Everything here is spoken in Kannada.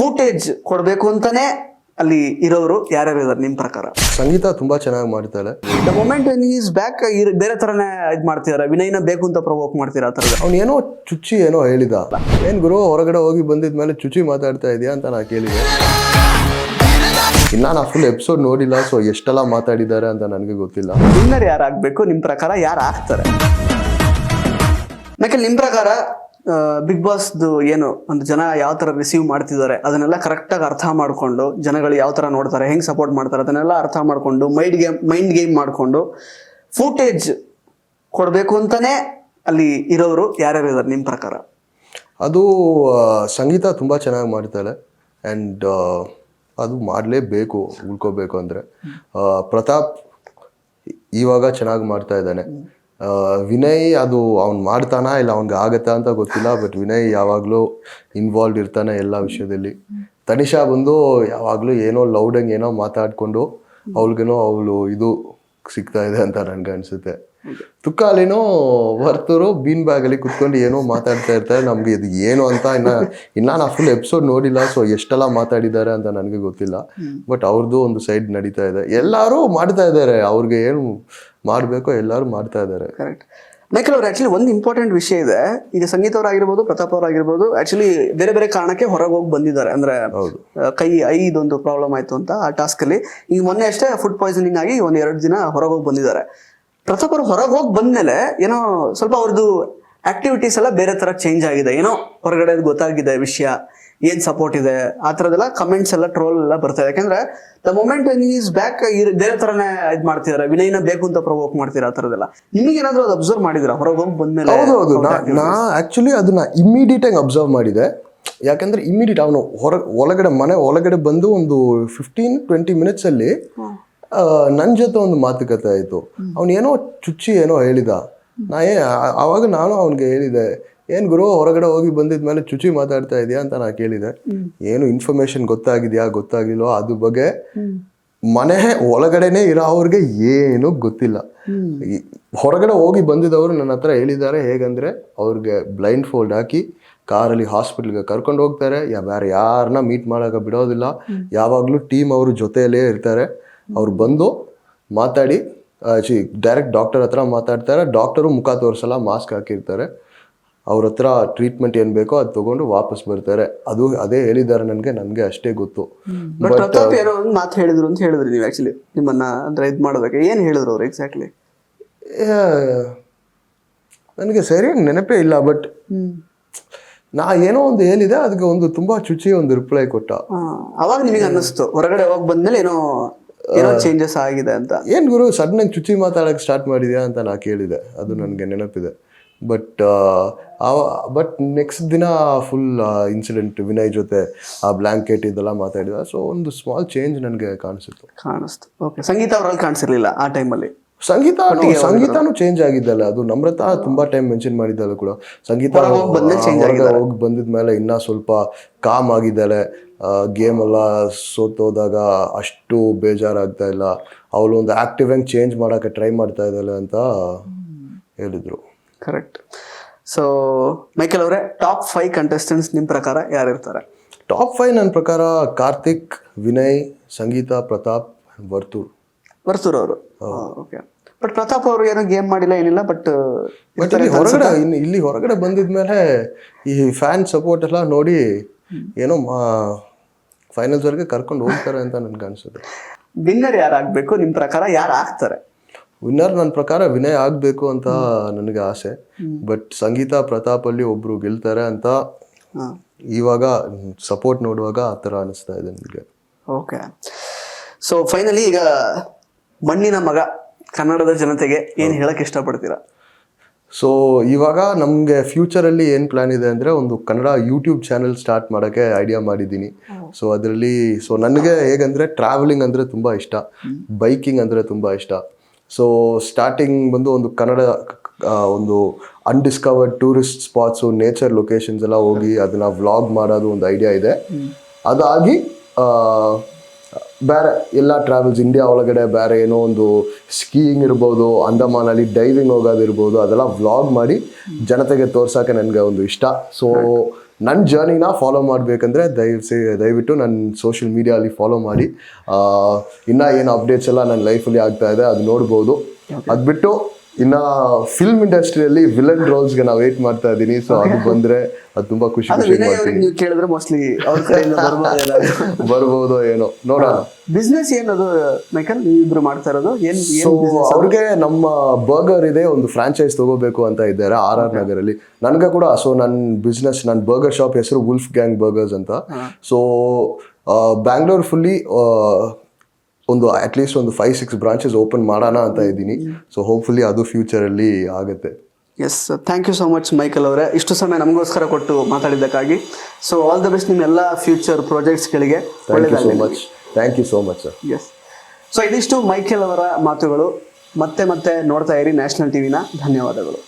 ಫೂಟೇಜ್ ಕೊಡ್ಬೇಕು ಅಂತಾನೆ ಅಲ್ಲಿ ಇರೋರು ಯಾರ್ಯಾರು ಇದಾರೆ ನಿಮ್ ಪ್ರಕಾರ? ಸಂಗೀತ ತುಂಬಾ ಚೆನ್ನಾಗಿ ಮಾಡ್ತಾಳೆ. ದ ಮೊಮೆಂಟ್ ಈಸ್ ಬ್ಯಾಕ್ ಬೇರೆ ತರನೇ ಇದ್ ಮಾಡ್ತಿದಾರೆ, ವಿನಯ್ನ ಬೇಕು ಅಂತ ಪ್ರವೋಕ್ ಮಾಡ್ತೀರಾ ಆ ಥರದ? ಅವ್ನು ಏನೋ ಚುಚ್ಚಿ ಏನೋ ಹೇಳಿದ, ಏನ್ ಗುರು ಹೊರಗಡೆ ಹೋಗಿ ಬಂದಿದ್ಮೇಲೆ ಚುಚ್ಚಿ ಮಾತಾಡ್ತಾ ಇದೆಯಾ ಅಂತ ನಾ ಕೇಳಿದೆ. ಇನ್ನ ನಾ ಫುಲ್ ಎಪಿಸೋಡ್ ನೋಡಿಲ್ಲ, ಸೊ ಎಷ್ಟೆಲ್ಲ ಮಾತಾಡಿದ್ದಾರೆ ಅಂತ ನನಗೆ ಗೊತ್ತಿಲ್ಲ. ವಿನ್ನರ್ ಯಾರು ಆಗ್ಬೇಕು ನಿಮ್ ಪ್ರಕಾರ, ಯಾರು ಆಗ್ತಾರೆ? ಯಾಕೆ ನಿಮ್ ಪ್ರಕಾರ ಬಿಗ್ ಬಾಸ್ದು ಏನು ಒಂದು ಜನ ಯಾವ ತರ ರಿಸೀವ್ ಮಾಡ್ತಿದ್ದಾರೆ ಅದನ್ನೆಲ್ಲ ಕರೆಕ್ಟಾಗಿ ಅರ್ಥ ಮಾಡ್ಕೊಂಡು, ಜನಗಳು ಯಾವ ತರ ನೋಡ್ತಾರೆ, ಹೆಂಗ್ ಸಪೋರ್ಟ್ ಮಾಡ್ತಾರೆ ಅದನ್ನೆಲ್ಲ ಅರ್ಥ ಮಾಡ್ಕೊಂಡು, ಮೈಂಡ್ ಗೇಮ್ ಮಾಡ್ಕೊಂಡು ಫೂಟೇಜ್ ಕೊಡ್ಬೇಕು ಅಂತಾನೆ ಅಲ್ಲಿ ಇರೋರು ಯಾರ್ಯಾರು ಇದಾರೆ ನಿಮ್ ಪ್ರಕಾರ? ಅದು ಸಂಗೀತ ತುಂಬಾ ಚೆನ್ನಾಗಿ ಮಾಡ್ತಾಳೆ ಆ್ಯಂಡ್ ಅದು ಮಾಡಲೇಬೇಕು ಉಳ್ಕೋಬೇಕು ಅಂದರೆ. ಪ್ರತಾಪ್ ಇವಾಗ ಚೆನ್ನಾಗಿ ಮಾಡ್ತಾ ಇದ್ದಾನೆ. ವಿನಯ್ ಅದು ಅವ್ನು ಮಾಡ್ತಾನಾ ಇಲ್ಲ ಅವ್ನಿಗೆ ಆಗತ್ತಾ ಅಂತ ಗೊತ್ತಿಲ್ಲ, ಬಟ್ ವಿನಯ್ ಯಾವಾಗಲೂ ಇನ್ವಾಲ್ವ್ ಇರ್ತಾನೆ ಎಲ್ಲ ವಿಷಯದಲ್ಲಿ. ತನಿಷಾ ಬಂದು ಯಾವಾಗಲೂ ಏನೋ ಲೌಡಂಗೆ ಏನೋ ಮಾತಾಡಿಕೊಂಡು ಅವಳಿಗೇನೋ ಅವಳು ಇದು ಸಿಗ್ತಾ ಇದೆ ಅಂತ ನನಗೆ ಅನಿಸುತ್ತೆ. ತುಕ್ಕಾಲಿನೋ ವರ್ತೂರು ಬೀನ್ ಬ್ಯಾಗಲ್ಲಿ ಕುತ್ಕೊಂಡು ಏನೋ ಮಾತಾಡ್ತಾ ಇರ್ತಾರೆ. ನಮ್ಗೆ ಇದು ಏನು ಅಂತ ಇನ್ನ ನಾ ಫುಲ್ ಎಪಿಸೋಡ್ ನೋಡಿಲ್ಲ, ಸೊ ಎಷ್ಟೆಲ್ಲ ಮಾತಾಡಿದ್ದಾರೆ ಅಂತ ನನಗೆ ಗೊತ್ತಿಲ್ಲ. ಬಟ್ ಅವ್ರದ್ದು ಒಂದು ಸೈಡ್ ನಡೀತಾ ಇದೆ, ಎಲ್ಲರೂ ಮಾಡ್ತಾ ಇದ್ದಾರೆ, ಅವ್ರಿಗೆ ಏನು ಮಾಡಬೇಕೋ ಎಲ್ಲರೂ ಮಾಡ್ತಾ ಇದ್ದಾರೆ. ಕರೆಕ್ಟ್. ಮೈಕಲ್ ಅವ್ರು ಆಕ್ಚುಲಿ ಒಂದು ಇಂಪಾರ್ಟೆಂಟ್ ವಿಷಯ ಇದೆ. ಈಗ ಸಂಗೀತ ಅವರಾಗಿರ್ಬೋದು, ಪ್ರತಾಪ್ ಅವರಾಗಿರ್ಬೋದು, ಆಕ್ಚುಲಿ ಬೇರೆ ಬೇರೆ ಕಾರಣಕ್ಕೆ ಹೊರಗೆ ಹೋಗಿ ಬಂದಿದ್ದಾರೆ. ಅಂದ್ರೆ ಐದೊಂದು ಪ್ರಾಬ್ಲಮ್ ಆಯ್ತು ಅಂತ ಆ ಟಾಸ್ಕ್ ಅಲ್ಲಿ. ಈಗ ಮೊನ್ನೆ ಅಷ್ಟೇ ಫುಡ್ ಪಾಯ್ಸನಿಂಗ್ ಆಗಿ 1-2 ದಿನ ಹೊರಗೆ ಹೋಗಿ ಬಂದಿದ್ದಾರೆ. ಪ್ರತಾಪ್ ಅವರು ಹೊರಗೆ ಹೋಗಿ ಬಂದ್ಮೇಲೆ ಏನೋ ಸ್ವಲ್ಪ ಅವ್ರದ್ದು ಆಕ್ಟಿವಿಟೀಸ್ ಎಲ್ಲ ಬೇರೆ ತರ ಚೇಂಜ್ ಆಗಿದೆ, ಏನೋ ಹೊರಗಡೆ ಗೊತ್ತಾಗಿದೆ ವಿಷಯ, ಏನ್ ಸಪೋರ್ಟ್ ಇದೆ ಆ ಥರದ್ದೆಲ್ಲ ಕಮೆಂಟ್ಸ್ ಎಲ್ಲ ಟ್ರೋಲ್ ಎಲ್ಲ ಬರ್ತಾ ಇದೆ. ಯಾಕಂದ್ರೆ ದ ಮೊಮೆಂಟ್ ಈಸ್ ಬ್ಯಾಕ್ ಬೇರೆ ತರನೇ ಇದ್ ಮಾಡ್ತಿದಾರೆ, ವಿನಯ್ನ ಬೇಕು ಅಂತ ಪ್ರವೋಕ್ ಮಾಡ್ತೀರಾ ಆ ಥರದ್ದೆಲ್ಲ. ನಿಮಗೆ ಏನಾದ್ರು ಅದು ಅಬ್ಸರ್ವ್ ಮಾಡಿದಿರಾ ಹೊರಗೆ ಹೋಗಿ ಬಂದ್ಮೇಲೆ? ಹೌದು, ನಾ ಆಕ್ಚುಲಿ ಅದನ್ನ ಇಮಿಡಿಯೇಟ್ ಆಗಿ ಅಬ್ಸರ್ವ್ ಮಾಡಿದೆ. ಯಾಕಂದ್ರೆ ಇಮಿಡಿಯೇಟ್ ಅವನು ಮನೆ ಒಳಗಡೆ ಬಂದು ಒಂದು 15-20 ಮಿನಿಟ್ಸ್ ಅಲ್ಲಿ ನನ್ನ ಜೊತೆ ಒಂದು ಮಾತುಕತೆ ಆಯಿತು. ಅವ್ನು ಏನೋ ಚುಚ್ಚಿ ಏನೋ ಹೇಳಿದ. ಆವಾಗ ನಾನು ಅವನಿಗೆ ಹೇಳಿದೆ, ಏನು ಗುರು ಹೊರಗಡೆ ಹೋಗಿ ಬಂದಿದ್ಮೇಲೆ ಚುಚ್ಚಿ ಮಾತಾಡ್ತಾ ಇದೆಯಾ ಅಂತ ನಾ ಕೇಳಿದೆ. ಏನು ಇನ್ಫಾರ್ಮೇಶನ್ ಗೊತ್ತಾಗಿಲ್ವೋ ಅದ್ರ ಬಗ್ಗೆ ಮನೆ ಒಳಗಡೆನೆ ಇರೋ ಅವ್ರಿಗೆ ಏನು ಗೊತ್ತಿಲ್ಲ. ಹೊರಗಡೆ ಹೋಗಿ ಬಂದಿದ್ದವರು ನನ್ನ ಹತ್ರ ಹೇಳಿದ್ದಾರೆ. ಹೇಗಂದ್ರೆ ಅವ್ರಿಗೆ ಬ್ಲೈಂಡ್ ಫೋಲ್ಡ್ ಹಾಕಿ ಕಾರಲ್ಲಿ ಹಾಸ್ಪಿಟ್ಲ್ಗೆ ಕರ್ಕೊಂಡು ಹೋಗ್ತಾರೆ, ಬೇರೆ ಯಾರನ್ನ ಮೀಟ್ ಮಾಡೋಕೆ ಬಿಡೋದಿಲ್ಲ. ಯಾವಾಗಲೂ ಟೀಮ್ ಅವರು ಜೊತೆಯಲ್ಲೇ ಇರ್ತಾರೆ. ಅವ್ರು ಬಂದು ಮಾತಾಡಿ ಡೈರೆಕ್ಟ್ ಡಾಕ್ಟರ್ ಹತ್ರ ಮಾತಾಡ್ತಾರೆ. ಡಾಕ್ಟರು ಮುಖ ತೋರಿಸಲ್ಲ, ಮಾಸ್ಕ್ ಹಾಕಿರ್ತಾರೆ. ಅವ್ರ ಹತ್ರ ಟ್ರೀಟ್ಮೆಂಟ್ ಏನು ಬೇಕೋ ಅದು ತಗೊಂಡು ವಾಪಸ್ ಬರ್ತಾರೆ. ಅದೇ ಹೇಳಿದ್ದಾರೆ ನನಗೆ ಅಷ್ಟೇ ಗೊತ್ತು. ಪ್ರತಾಪ್ ಏನೋ ಒಂದು ಮಾತು ಹೇಳಿದ್ರು ಅಂತ ಹೇಳಿದ್ರಿ ನೀವು. ಆಕ್ಚುಲಿ ನಿಮ್ಮನ್ನ ಅಂದ್ರೆ ಇದು ಮಾಡೋದಕ್ಕೆ ಏನು ಹೇಳಿದ್ರು ಅವ್ರು ಎಕ್ಸಾಕ್ಟ್ಲಿ? ನನಗೆ ಸರಿಯಾಗಿ ನೆನಪೇ ಇಲ್ಲ, ಬಟ್ ನಾ ಏನೋ ಒಂದು ಹೇಳಿದೆ, ಅದಕ್ಕೆ ಒಂದು ತುಂಬಾ ಚುಚ್ಚಿ ಒಂದು ರಿಪ್ಲೈ ಕೊಟ್ಟ. ಅವಾಗ ನಿಮಗೆ ಅನ್ನಿಸ್ತು ಹೊರಗಡೆ ಹೋಗಿ ಬಂದ್ಮೇಲೆ ಏನೋ ಚೇಂಜಸ್ ಆಗಿದೆ ಅಂತ? ಏನ್ ಗುರು ಸಡನ್ ಆಗಿ ಚುಚ್ಚಿ ಮಾತಾಡಕ್ ಸ್ಟಾರ್ಟ್ ಮಾಡಿದ್ಯಾ ಅಂತ ನಾ ಕೇಳಿದೆ. ಅದು ನನಗೆ ನೆನಪಿದೆ. ಬಟ್ ನೆಕ್ಸ್ಟ್ ದಿನ ಫುಲ್ ಇನ್ಸಿಡೆಂಟ್ ವಿನಯ್ ಜೊತೆ ಆ ಬ್ಲಾಂಕೆಟ್ ಇದೆಲ್ಲ ಮಾತಾಡಿದ. ಸೊ ಒಂದು ಸ್ಮಾಲ್ ಚೇಂಜ್ ನನಗೆ ಕಾಣಿಸ್ತು. ಓಕೆ. ಸಂಗೀತ ಅವರಲ್ಲಿ ಕಾಣಿಸಿರ್ಲಿಲ್ಲ ಆ ಟೈಮಲ್ಲಿ? ಸಂಗೀತನೂ ಚೇಂಜ್ ಆಗಿದ್ದಲ್ಲ. ಅದು ನಮ್ರತಾ ತುಂಬಾ ಟೈಮ್ ಮೆನ್ಷನ್ ಮಾಡಿದ್ದಲ್ಲ ಕೂಡ. ಸಂಗೀತ ಹೋಗಿ ಬಂದಿದ್ಮೇಲೆ ಇನ್ನ ಸ್ವಲ್ಪ ಕಾಮ್ ಆಗಿದ್ದಾಳೆ. ಗೇಮ್ ಎಲ್ಲ ಸೋತೋದಾಗ ಅಷ್ಟು ಬೇಜಾರಾಗ್ತಾ ಇಲ್ಲ. ಅವಳು ಒಂದು ಆಕ್ಟಿವ್ ಆಗಿ ಚೇಂಜ್ ಮಾಡೋಕೆ ಟ್ರೈ ಮಾಡ್ತಾ ಇದ್ದಾಳೆ ಅಂತ ಹೇಳಿದ್ರು. ಕರೆಕ್ಟ್. ಸೊ ಮೈಕಲ್ ಅವರೇ, ಟಾಪ್ 5 ಕಂಟೆಸ್ಟೆಂಟ್ಸ್ ನಿಮ್ಮ ಪ್ರಕಾರ ಯಾರಿರ್ತಾರೆ? ಟಾಪ್ 5 ನನ್ನ ಪ್ರಕಾರ ಕಾರ್ತಿಕ್, ವಿನಯ್, ಸಂಗೀತ, ಪ್ರತಾಪ್, ವರ್ತೂರ್ ಅವರು. ಓಕೆ. ಬಟ್ ಪ್ರತಾಪ್ ಅವರು ಏನೋ ಗೇಮ್ ಮಾಡಿಲ್ಲ, ಏನಿಲ್ಲ. ಬಟ್ ಇಲ್ಲಿ ಹೊರಗಡೆ ಬಂದಿದ್ಮೇಲೆ ಈ ಫ್ಯಾನ್ ಸಪೋರ್ಟ್ ಎಲ್ಲ ನೋಡಿ ಏನೋ ಫೈನಲ್ಸ್ ವರೆಗೆ ಕರ್ಕೊಂಡು ಹೋಗ್ತಾರೆ ಅಂತ ನನ್ಗೆ ಅನ್ಸುತ್ತೆ. ವಿನ್ನರ್ ಯಾರಾಗಬೇಕು ನಿಮ್ಮ ಪ್ರಕಾರ, ಯಾರು ಆಗ್ತಾರೆ? ವಿನ್ನರ್ ನನ್ನ ಪ್ರಕಾರ ವಿನಯ್ ಆಗಬೇಕು ಅಂತ ನನಗೆ ಆಸೆ. ಬಟ್ ಸಂಗೀತ, ಪ್ರತಾಪ್ ಅಲ್ಲಿ ಒಬ್ರು ಗೆಲ್ತಾರೆ ಅಂತ ಇವಾಗ ಸಪೋರ್ಟ್ ನೋಡುವಾಗ ಆ ಥರ ಅನಿಸ್ತಾ ಇದೆ ನನಗೆ. ಓಕೆ. ಸೊ ಫೈನಲಿ ಈಗ ಮಣ್ಣಿನ ಮಗ ಕನ್ನಡದ ಜನತೆಗೆ ಏನು ಹೇಳಕ್ ಇಷ್ಟಪಡ್ತೀರಾ? ಸೊ ಇವಾಗ ನಮಗೆ ಫ್ಯೂಚರಲ್ಲಿ ಏನು ಪ್ಲ್ಯಾನ್ ಇದೆ ಅಂದರೆ, ಒಂದು ಕನ್ನಡ ಯೂಟ್ಯೂಬ್ ಚಾನೆಲ್ ಸ್ಟಾರ್ಟ್ ಮಾಡೋಕ್ಕೆ ಐಡಿಯಾ ಮಾಡಿದ್ದೀನಿ. ಸೊ ಅದರಲ್ಲಿ ನನಗೆ ಹೇಗಂದರೆ ಟ್ರಾವೆಲಿಂಗ್ ಅಂದರೆ ತುಂಬ ಇಷ್ಟ, ಬೈಕಿಂಗ್ ಅಂದರೆ ತುಂಬ ಇಷ್ಟ. ಸೊ ಸ್ಟಾರ್ಟಿಂಗ್ ಬಂದು ಒಂದು ಕನ್ನಡ ಒಂದು ಅನ್ಡಿಸ್ಕವರ್ಡ್ ಟೂರಿಸ್ಟ್ ಸ್ಪಾಟ್ಸು, ನೇಚರ್ ಲೊಕೇಶನ್ಸ್ ಎಲ್ಲ ಹೋಗಿ ಅದನ್ನು ವ್ಲಾಗ್ ಮಾಡೋದು ಒಂದು ಐಡಿಯಾ ಇದೆ. ಅದಾಗಿ ಬೇರೆ ಎಲ್ಲ ಟ್ರಾವೆಲ್ಸ್ ಇಂಡಿಯಾ ಒಳಗಡೆ ಬೇರೆ ಏನೋ ಒಂದು ಸ್ಕೀಯಿಂಗ್ ಇರ್ಬೋದು, ಅಂಡಮಾನಲ್ಲಿ ಡೈವಿಂಗ್ ಹೋಗೋದಿರ್ಬೋದು, ಅದೆಲ್ಲ ವ್ಲಾಗ್ ಮಾಡಿ ಜನತೆಗೆ ತೋರ್ಸೋಕ್ಕೆ ನನಗೆ ಒಂದು ಇಷ್ಟ. ಸೊ ನನ್ನ ಜರ್ನಿನ ಫಾಲೋ ಮಾಡಬೇಕಂದ್ರೆ ದಯವಿಟ್ಟು ನನ್ನ ಸೋಷಿಯಲ್ ಮೀಡಿಯಲ್ಲಿ ಫಾಲೋ ಮಾಡಿ. ಇನ್ನೂ ಏನು ಅಪ್ಡೇಟ್ಸ್ ಎಲ್ಲ ನನ್ನ ಲೈಫಲ್ಲಿ ಆಗ್ತಾ ಇದೆ ಅದು ನೋಡ್ಬೋದು. ಅದು ಬಿಟ್ಟು ಇನ್ನು ಫಿಲ್ಮ್ ಇಂಡಸ್ಟ್ರಿಯಲ್ಲಿ ವಿಲನ್ ರೋಲ್ಸ್ಗೆ ನಾವು ವೇಟ್ ಮಾಡ್ತಾ ಇದ್ದೀನಿ. ಸೊ ಅದು ಬಂದರೆ ಅದು ತುಂಬ ಖುಷಿ ಮಾಡ್ತೀನಿ. ನೀವು ಕೇಳಿದ್ರೆ ಮೋಸ್ಟ್ಲಿ ಅವ್ರ ಕಡೆಯಿಂದ ಬರ್ಬೋದು ಏನೋ ನೋಡೋಣ. ಬಿಸ್ನೆಸ್ ಏನದು ಮೈಕಲ್ ನೀವು ಇಬ್ರು ಮಾಡ್ತಾ ಇರೋದು ಏನು? ಸೊ ಅವ್ರಿಗೆ ನಮ್ಮ ಬರ್ಗರ್ ಇದೆ, ಒಂದು ಫ್ರಾಂಚೈಸ್ ತಗೋಬೇಕು ಅಂತ ಇದ್ದಾರೆ RR ನಗರಲ್ಲಿ. ನನಗೆ ಕೂಡ ಸೊ ನನ್ನ ಬರ್ಗರ್ ಶಾಪ್ ಹೆಸರು ವುಲ್ಫ್ ಗ್ಯಾಂಗ್ ಬರ್ಗರ್ಸ್ ಅಂತ. ಸೊ ಬ್ಯಾಂಗ್ಳೂರ್ ಫುಲ್ಲಿ ಒಂದು ಅಟ್ಲೀಸ್ಟ್ ಒಂದು 5-6 ಬ್ರಾಂಚಸ್ ಓಪನ್ ಮಾಡೋಣ ಅಂತ ಇದ್ದೀನಿ. ಸೊ ಹೋಪ್ಫುಲಿ ಅದು ಫ್ಯೂಚರಲ್ಲಿ ಆಗುತ್ತೆ. Yes, thank you so much Michael ಅವರೇ, ಇಷ್ಟು ಸಮಯ ನಮಗೋಸ್ಕರ ಕೊಟ್ಟು ಮಾತಾಡಿದ್ದಕ್ಕಾಗಿ. ಸೊ ಆಲ್ ದ ಬೆಸ್ಟ್ ನಿಮ್ಮ ಎಲ್ಲ ಫ್ಯೂಚರ್ ಪ್ರಾಜೆಕ್ಟ್ಸ್ಗಳಿಗೆ. Thank you so much sir. Yes, so ಇದಿಷ್ಟು ಮೈಕಲ್ ಅವರ ಮಾತುಗಳು. ಮತ್ತೆ ನೋಡ್ತಾ ಇರಿ ನ್ಯಾಷನಲ್ ಟಿವಿನ. ಧನ್ಯವಾದಗಳು.